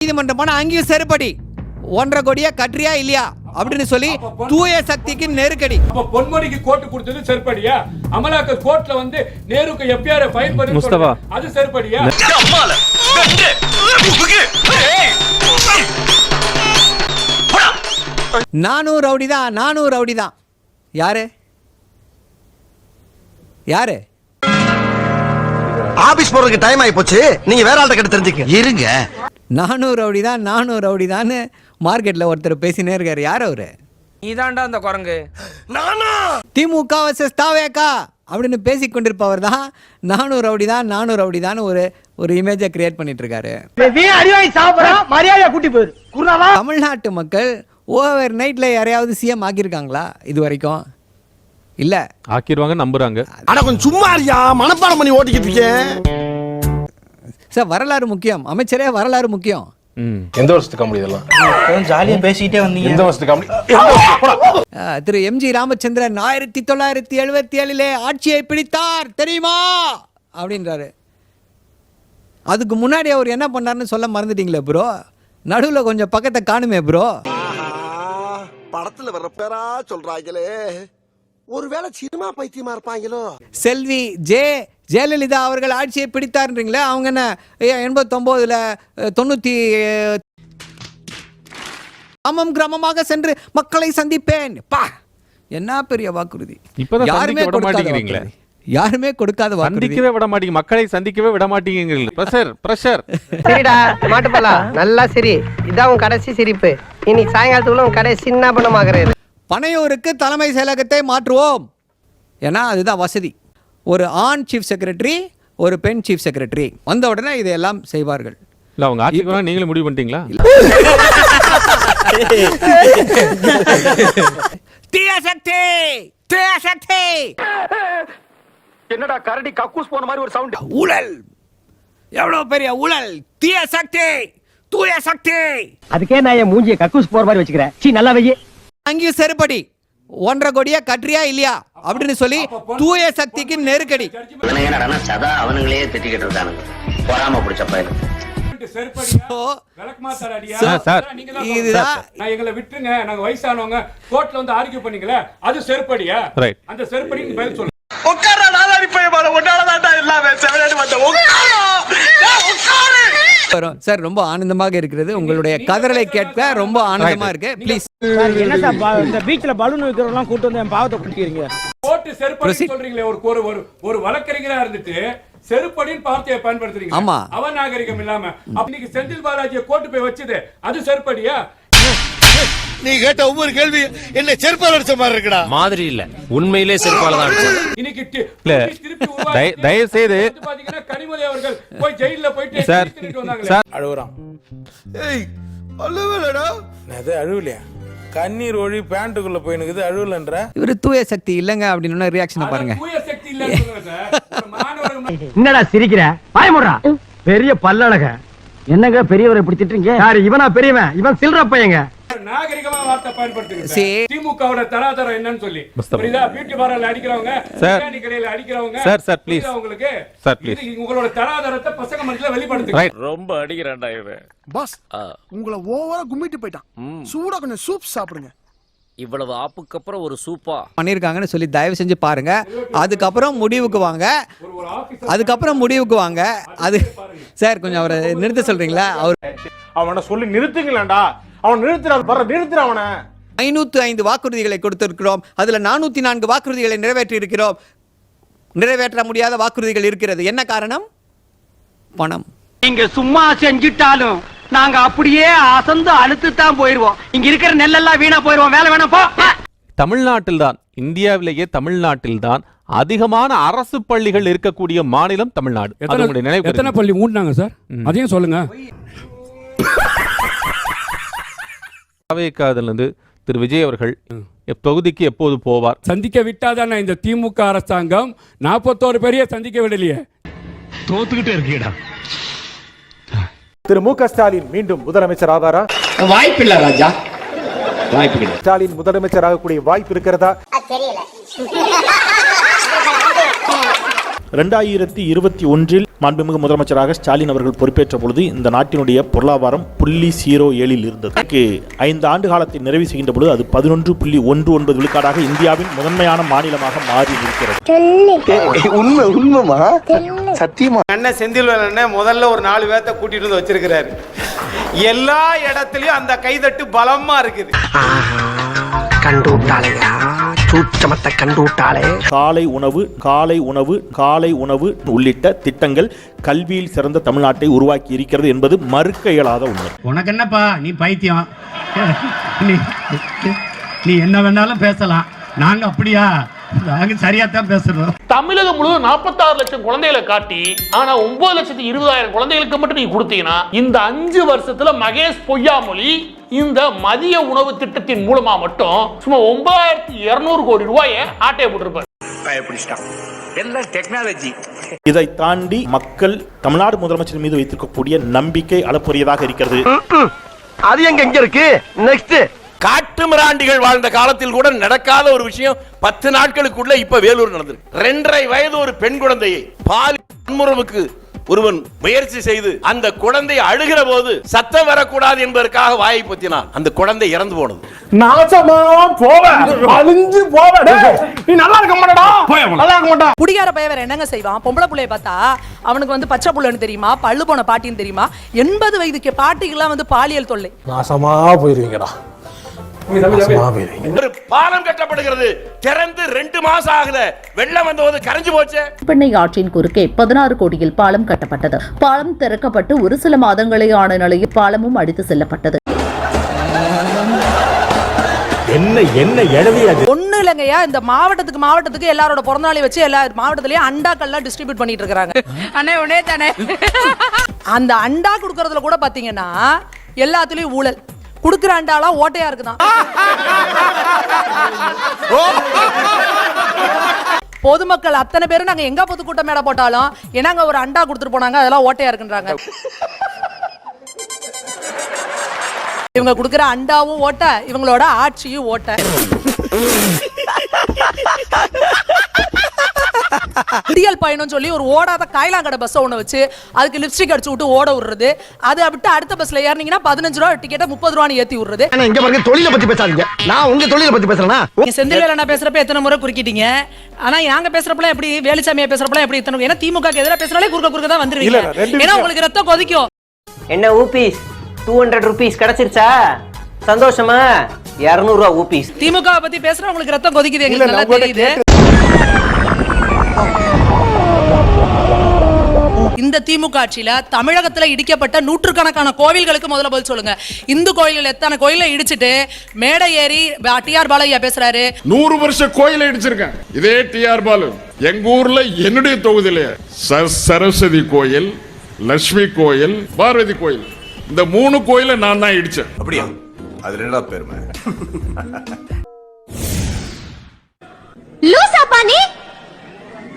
நீதிமன்றம் போனா அங்கேயும் செருப்படி. 1.5 கோடியா கட்டுறியா இல்லையா அப்படின்னு சொல்லி தூய சக்திக்கு நெருக்கடி. அப்ப பொன்முடிக்கு கோர்ட் கொடுத்தது செருப்படியா? அமலாக்க கோர்ட்ல வந்து நேருக்கு எஃப்ஐஆர் ஃபைல் பண்ணி முஸ்தபா அது செருப்படியா? நானும் ரவுடி தான். யாரு ஆபீஸ் போறதுக்கு டைம் ஆகி போச்சு. நீங்க வேற ஆள்கிட்ட கிட்ட தெரிஞ்சுக்க இருங்க. நானும் ரவுடி தான் மார்க்கெட்ல ஒருத்தர் பேசினே இருக்காரு. யார் அவரு? நீதான்டா அந்த குரங்கு. திமுக வர்சஸ் தாவேகா அப்படின்னு பேசிக் கொண்டிருப்பவர் தான் நானும் ரவுடி தான் ஒரு இமேஜை கிரியேட் பண்ணிட்டு இருக்காரு. தமிழ்நாட்டு மக்கள் ஓவர் நைட்ல யாரையாவது சிஎம் ஆக்கியிருக்காங்களா இது வரைக்கும்? இல்ல. ஆக்கிடுவாங்க நம்புறாங்க. ஆனா கொஞ்சம் சும்மா இருக்கியா, மனப்பாடம் பண்ணி ஓட்டிக்கிட்டு இருக்கேன் சார். வரலாறு முக்கியம், அமைச்சரே வரலாறு முக்கியம். எந்த வருஷத்துக்கு காமெடி இதெல்லாம்? ஜாலியா பேசிட்டே வந்தீங்க. எந்த வருஷத்துக்கு காமெடி? திரு எம்ஜி ராமச்சந்திரன் 1977 ஆட்சியை பிடித்தார் தெரியுமா அப்படின்றாரு. அதுக்கு முன்னாடி அவர் என்ன பண்ணாருன்னு சொல்ல மறந்துட்டீங்களே ப்ரோ. நடுவில் கொஞ்சம் பக்கத்தை காணுமே ப்ரோ. படத்துல வர்ற பேரா சொல்றாங்களே, ஒருவேளை சினிமா பைத்தியமா இருப்பாங்களோ. செல்வி ஜெயலலிதா அவர்கள் ஆட்சியை பிடித்தார்ன்றீங்களே, அவங்க என்ன 89ல 90 கிராமமாக சென்று மக்களை சந்திப்பேன். என்ன பெரிய வாக்குறுதி. யாருமே கொடுக்காத சந்திக்கவே விட மாட்டீங்க, மக்களை சந்திக்கவே விட மாட்டீங்க. பிரஷர் சரிடா மாட்டுப்பாலா, நல்லா சரி. இதான் உன் கடைசி சிரிப்பு. இன்னைக்கு சாயங்காலத்துக்குள்ள உன் கடை சின்ன பணமாகிறது. பனையூருக்கு தலைமை செயலகத்தை மாற்றுவோம். ஏன்னா அதுதான் வசதி. ஒரு ஆண் சீஃப் செக்ரட்டரி, ஒரு பெண் சீஃப் செக்ரட்டரி வந்த உடனே இதையெல்லாம் செய்வார்கள். இல்ல அவங்க ஆட்சிக்கு நீங்களே முடிவு பண்ணிட்டீங்களா? என்னடா கரடி கக்கூஸ் போன மாதிரி ஒரு சவுண்ட். ஊழல் எவ்வளவு பெரிய ஊழல். தீய சக்தி, தூய சக்தி. அதுக்கே நான் என் மூஞ்சியை கக்கூஸ் போற மாதிரி வச்சுக்கிறேன். சீ நல்லா வையே. அங்கேயும் செருப்படி. 1.5 கோடியா கட்டுறியா இல்லையா அப்படின்னு சொல்லி தூய சக்திக்கு நெருக்கடி. அவனுங்களே திட்டிக்கிட்டு இருக்கானுங்க. பொறாம பிடிச்ச பையன். எங்களை விட்டுருங்க, நாங்க வயசானவங்க, கோர்ட்ல வந்து ஆர்கியூ பண்ணீங்களே அது செருப்படியா? அந்த செருப்படிக்கு பதில் சொல்லு. சார் ரொம்ப ஆனந்தமாக இருக்கிறது. உங்களுடைய கதறலை கேட்க ரொம்ப ஆனந்தமா இருக்கு. ப்ளீஸ். என்ன சார் இந்த பீச்ல பலூன் வைக்கிறவங்க கூட்டி வந்து என் பாவத்தை குடிக்கிறீங்க. கோர்ட் செருப்படி சொல்றீங்களே, ஒரு வழக்கறிஞரா இருந்துட்டு செருப்படின்னு வார்த்தையை பயன்படுத்துறீங்க. ஆமா, அவன் நாகரிகம் இல்லாம. இன்னைக்கு செந்தில் பாலாஜியை கோர்ட் போய் வச்சது அது செருப்படியா? நீ கேட்ட ஒவ்வொரு கேள்வி என்ன செருப்பால அடிச்ச மாதிரி இருக்குடா. மாதிரி இல்ல, உண்மையிலே செருப்பால தான் அடிச்சாங்க. இன்னைக்கு தயவு செய்து பாத்தீங்கன்னா கனிமொழி அவர்கள் போய் ஜெயில்ல போயிட்டு சார் அழுகுறான். ஏய் அழுவலடா. அது அழுவலையா? கண்ணீர் ஒழி பேண்ட்டுக்குள்ள போயினுக்குது அழுவலன்ற. இவரு தூய சக்தி இல்லங்க அப்படின்னு ரியாக்ஷன் பாருங்க. தூய சக்தி இல்லன்னு சொல்லுங்க சார். என்னடா சிரிக்கிற? பயமுறா. பெரிய பல்லழக. என்னங்க பெரியவரை இப்படி திட்டுறீங்க? யாரு இவனா பெரியவன்? இவன் சில்ற பையங்க. நாகரிகமா வார்த்தை பயன்படுத்துங்க. திமுகவோட தராதரம் என்னன்னு சொல்லி புரியுதா? பியூட்டி பார்லர்ல அடிக்கிறவங்க, பிரியாணி கடையில அடிக்கிறவங்க. Sir please. உங்களுக்கு சார் ப்ளீஸ். உங்களோட தராதரத்தை பசங்க மனசுல வெளிப்படுத்துங்க. ரொம்ப அடிக்கிறான்டா இவன். பாஸ் உங்களை ஓவரா கும்மிட்டு போய்ட்டான். சூடா கொஞ்சம் சூப் சாப்பிடுங்க. இவ்வளவு ஆப்புக்கு அப்புறம் ஒரு சூப்பா பண்ணிருக்காங்கன்னு சொல்லி தயவு செஞ்சு பாருங்க. அதுக்கப்புறம் முடிவுக்கு வாங்க. அது சார் கொஞ்சம் அவரை நிறுத்த சொல்றீங்களா? அவனை சொல்லி நிறுத்துங்களேன்டா. அவன் நிறுத்துற அவனை. 505 வாக்குறுதிகளை கொடுத்திருக்கிறோம். அதுல 404 வாக்குறுதிகளை நிறைவேற்றி இருக்கிறோம். நிறைவேற்ற முடியாத வாக்குறுதிகள் இருக்கிறது. என்ன காரணம்? பணம். நீங்க சும்மா செஞ்சிட்டாலும் நாங்க அப்படியே அசந்து அழுத்துத்தான் போயிருவோம். இங்க இருக்கிற நெல்லெல்லாம் வீணா போயிருவோம். வேலை வேணா போ. தமிழ்நாட்டில்தான், இந்தியாவிலேயே தமிழ்நாட்டில்தான் அதிகமான அரசு பள்ளிகள் இருக்கக்கூடிய மாநிலம் தமிழ்நாடு. எத்தனை பள்ளி மூடினாங்க சார்? அதையும் சொல்லுங்க. இருந்து திரு விஜய் அவர்கள் தொகுதிக்கு எப்போது போவார்? சந்திக்க விட்டாதான இந்த திமுக அரசாங்கம் 41 பேரையே சந்திக்க விடலையே. தோத்துக்கிட்டே இருக்கீடா. திரு மு க ஸ்டாலின் மீண்டும் முதலமைச்சர் ஆவாரா? வாய்ப்பில்லை ராஜா, வாய்ப்பு. ஸ்டாலின் முதலமைச்சர் ஆகக்கூடிய வாய்ப்பு இருக்கிறதா? 2021 மாண்புமிகு முதலமைச்சராக ஸ்டாலின் அவர்கள் பொறுப்பேற்ற பொழுது இந்த நாட்டினுடைய பொருளாதாரம் 0.07 இருந்தது. 5 ஆண்டு காலத்தை நிறைவு செய்கின்ற பொழுது அது 11.19 விழுக்காடாக இந்தியாவின் முதன்மையான மாநிலமாக மாறி இருக்கிறது. உண்மைமா சத்தியமா அண்ணன் செந்தில்வேல் அண்ணன் முதல்ல ஒரு 4 பேர்த்த கூட்டிட்டு வந்து வச்சிருக்கிறாரு. எல்லா இடத்துலயும் அந்த கைதட்டு பலமா இருக்குது. கண்டு விட்டாளையா சூட்சமத்தை கண்டு விட்டாளே. காலை உணவு உள்ளிட்ட திட்டங்கள் கல்வியில் சிறந்த தமிழ்நாட்டை உருவாக்கி இருக்கிறது என்பது மறுக்க இயலாத உண்மை. உனக்கு என்னப்பா நீ பைத்தியம், நீ என்ன வேணாலும் பேசலாம், நாங்க அப்படியா? நாங்க சரியா தான் பேசுறோம். தமிழகம் முழுவதும் 46 லட்சம் குழந்தைகளை காட்டி ஆனா 9,20,000 குழந்தைகளுக்கு மட்டும் நீங்க கொடுத்தீங்கன்னா இந்த 5 வருஷத்துல மகேஷ் பொய்யாமொழி இந்த மதிய உணவு திட்டத்தின் மூலமா மட்டும் சும்மா 9,200 கோடி ரூபாயை ஆட்டையை போட்டிருப்பாரு. இதை தாண்டி மக்கள் தமிழ்நாடு முதலமைச்சர் மீது வைத்திருக்கக்கூடிய நம்பிக்கை அளப்பரியதாக இருக்கிறது. அது எங்க இருக்கு? நெக்ஸ்ட் காட்டு மிராண்டிகள் வாழ்ந்த காலத்தில் கூட நடக்காத ஒரு விஷயம் 10 நாட்களுக்குள்ள இப்ப வேலூர் நடந்திருக்கு. 2.5 வயது ஒரு பெண் குழந்தையை பாலியல் வன்முறைக்கு ஒருவன் முயற்சி செய்து அந்த குழந்தை அழுகிற போது சத்தம் வரக்கூடாது என்பதற்காக வாயை பொத்தினான். அந்த குழந்தை இறந்து போனது. நாசமா போவேன், அழிஞ்சு போவேன். நீ நல்லா இருக்க மாட்டடா, நல்லா இருக்க மாட்டா. குடிகார பையன் வேற என்னங்க செய்வான்? பொம்பளை புள்ளைய பார்த்தா அவனுக்கு வந்து பச்சை புள்ளன்னு தெரியுமா, பல்லு போன பாட்டின்னு தெரியுமா? 80 வயதுக்கு பாட்டிகள்லாம் வந்து பாலியல் தொல்லை. நாசமா போயிருவீங்கடா. ஒரு பாலம் கட்டப்படுகிறது, திறந்து 2 மாசம் ஆகல, வெள்ளம் வந்தபோது கரைஞ்சு போச்சு. பெண்ணை ஆற்றின் குறுக்கே 16 கோடியில் பாலம் கட்டப்பட்டது. பாலம் திறக்கப்பட்டு ஒரு சில மாதங்களே ஆன நிலையில் பாலமும் அடித்து செல்லப்பட்டது. ஒண்ணு இல்லைங்கய்யா, இந்த மாவட்டத்துக்கு எல்லாரோட பிறந்தநாளை வச்சு எல்லா மாவட்டத்திலயும் அண்டாக்கள்லாம் டிஸ்ட்ரிபியூட் பண்ணிட்டு இருக்காங்க. அண்ணே உடனே தானே அந்த அண்டா குடுக்கறதுல கூட பாத்தீங்கன்னா எல்லாத்துலயும் ஊழல். குடுக்குற அண்டாலாம் ஓட்டையா இருக்குதான். பொதுமக்கள் அத்தனை பேரும் நாங்க எங்க பொதுக்கூட்டம் மேல போட்டாலும் ஏன்னாங்க ஒரு அண்டா கொடுத்துட்டு போனாங்க, அதெல்லாம் ஓட்டையா இருக்குன்றாங்க. இவங்க குடுக்குற அண்டாவும் ஓட்ட, இவங்களோட ஆட்சியும் ஓட்ட. விடியல் பயணம் சொல்லி ஒரு ஓடாத காயலாங்கடை பஸ் ஒண்ணு வச்சு அதுக்கு லிப்ஸ்டிக் அடிச்சு விட்டு ஓட விடுறது. அது விட்டு அடுத்த பஸ்ல ஏறினீங்கன்னா 15 ரூபா டிக்கெட்டை 30 ரூபான்னு ஏத்தி விடுறது. இங்க பாருங்க, தொழிலை பத்தி பேசாதீங்க. நான் உங்க தொழிலை பத்தி பேசுறேனா? செந்தில்வேல் அண்ணா பேசுறப்ப எத்தனை முறை குறுக்கிட்டீங்க? ஆனா நாங்க பேசுறப்பலாம் எப்படி, வேலுச்சாமியா பேசுறப்பலாம் எப்படி இத்தனை? ஏன்னா திமுக எதிராக பேசுறாலே குறுக்க தான் வந்துருவீங்க. ஏன்னா உங்களுக்கு ரத்தம் கொதிக்கும். என்ன ஊபிஸ் 200 rupees கிடைச்சிருச்சா? சந்தோஷமா? 200 ரூபா ஊபிஸ். திமுக பத்தி பேசுற உங்களுக்கு ரத்தம் கொதிக்குது, எங்களுக்கு நல்லா தெரியுது. இந்த திமுக ஆட்சியில தமிழகத்துல இடிக்கப்பட்ட நூற்றுக்கணக்கான கோவில்களுக்கு முதல்ல பதில் சொல்லுங்க. இந்து கோயில்கள் எத்தனை கோயிலை இடிச்சிட்டு மேடை ஏறி டிஆர் பாலையா பேசுறாரு. 100 வருஷ கோயிலை இடிச்சிருக்கேன் இதே டிஆர் பாலு. எங்க ஊர்ல என்னுடைய தொகுதியில சரஸ்வதி கோயில், லட்சுமி கோயில், பார்வதி கோயில், இந்த 3 கோயிலை நான் தான் இடிச்சேன். அப்படியா? அது என்னடா பெருமை?